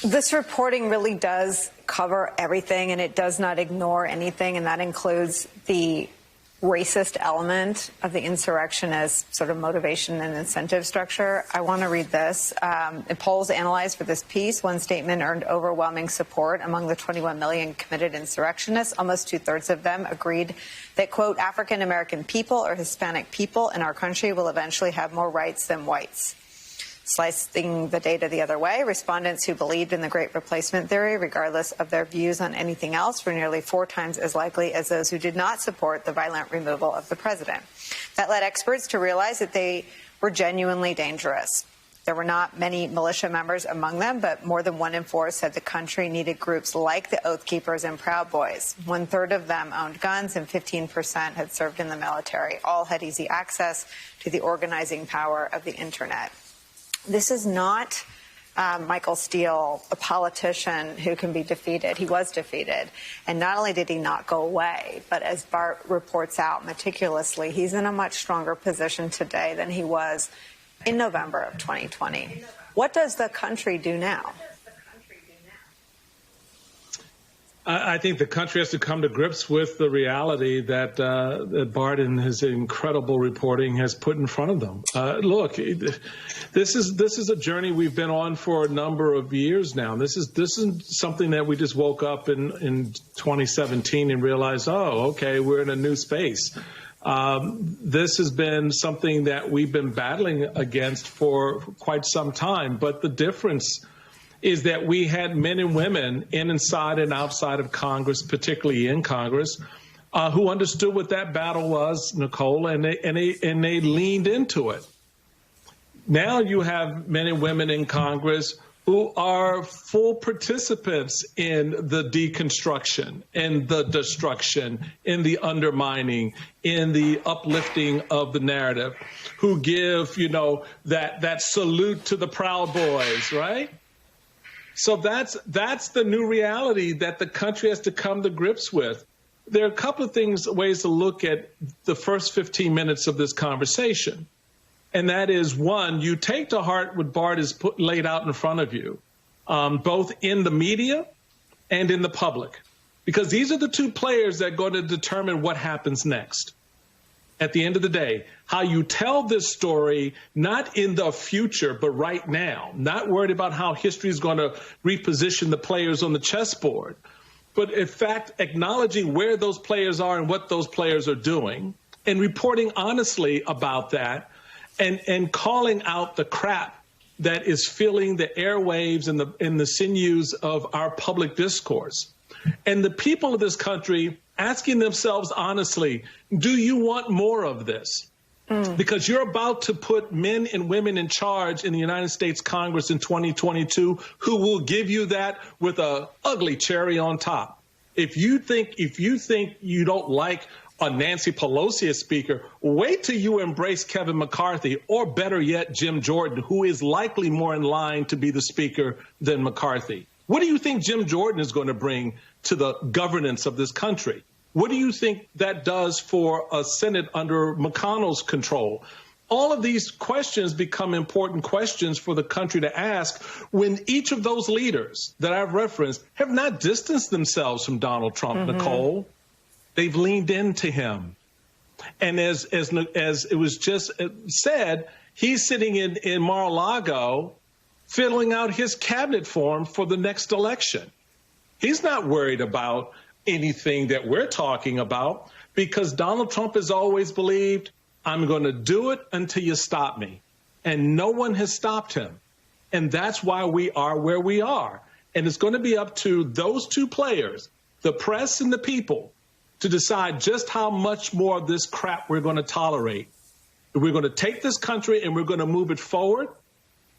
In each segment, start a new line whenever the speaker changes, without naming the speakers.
This reporting really does cover everything, and it does not ignore anything, and that includes the racist element of the insurrection as sort of motivation and incentive structure. I want to read this. In polls analyzed for this piece, one statement earned overwhelming support among the 21 million committed insurrectionists. Almost two-thirds of them agreed that, quote, African-American people or Hispanic people in our country will eventually have more rights than whites. Slicing the data the other way, respondents who believed in the Great Replacement theory, regardless of their views on anything else, were nearly 4 times as likely as those who did not support the violent removal of the president. That led experts to realize that they were genuinely dangerous. There were not many militia members among them, but more than 1 in 4 said the country needed groups like the Oath Keepers and Proud Boys. 1/3 of them owned guns, and 15% had served in the military. All had easy access to the organizing power of the Internet. This is not Michael Steele, a politician who can be defeated. He was defeated. And not only did he not go away, but as Bart reports out meticulously, he's in a much stronger position today than he was in November of 2020. What does the country do now?
I think the country has to come to grips with the reality that Bart in his incredible reporting has put in front of them. Look, this is a journey we've been on for a number of years now. This isn't something that we just woke up in 2017 and realized, oh, okay, we're in a new space. This has been something that we've been battling against for quite some time. But the difference is that we had men and women inside and outside of Congress, particularly in Congress, who understood what that battle was, Nicole, and they leaned into it. Now you have men and women in Congress who are full participants in the deconstruction, in the destruction, in the undermining, in the uplifting of the narrative, who give, that salute to the Proud Boys, right? So that's the new reality that the country has to come to grips with. There are a couple of ways to look at the first 15 minutes of this conversation. And that is, one, you take to heart what Bart has laid out in front of you, both in the media and in the public, because these are the 2 players that are going to determine what happens next. At the end of the day, how you tell this story, not in the future, but right now, not worried about how history is going to reposition the players on the chessboard, but in fact, acknowledging where those players are and what those players are doing, and reporting honestly about that, and calling out the crap that is filling the airwaves and the sinews of our public discourse. And the people of this country asking themselves honestly, do you want more of this? Because you're about to put men and women in charge in the United States Congress in 2022 who will give you that with an ugly cherry on top. If you think you don't like a Nancy Pelosi as speaker, wait till you embrace Kevin McCarthy, or better yet, Jim Jordan, who is likely more in line to be the speaker than McCarthy. What do you think Jim Jordan is going to bring to the governance of this country? What do you think that does for a Senate under McConnell's control? All of these questions become important questions for the country to ask when each of those leaders that I've referenced have not distanced themselves from Donald Trump, Nicole. They've leaned into him. And as it was just said, he's sitting in Mar-a-Lago filling out his cabinet form for the next election. He's not worried about anything that we're talking about, because Donald Trump has always believed, I'm going to do it until you stop me. And no one has stopped him. And that's why we are where we are. And it's going to be up to those 2 players, the press and the people, to decide just how much more of this crap we're going to tolerate. We're going to take this country and we're going to move it forward.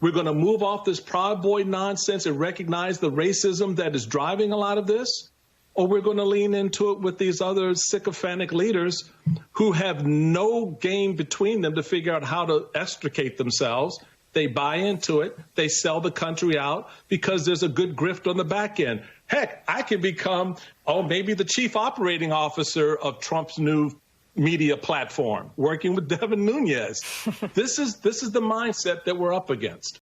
We're going to move off this Proud Boy nonsense and recognize the racism that is driving a lot of this. Or we're going to lean into it with these other sycophantic leaders who have no game between them to figure out how to extricate themselves. They buy into it. They sell the country out because there's a good grift on the back end. Heck, I could become, maybe the chief operating officer of Trump's new media platform, working with Devin Nunes. This is the mindset that we're up against.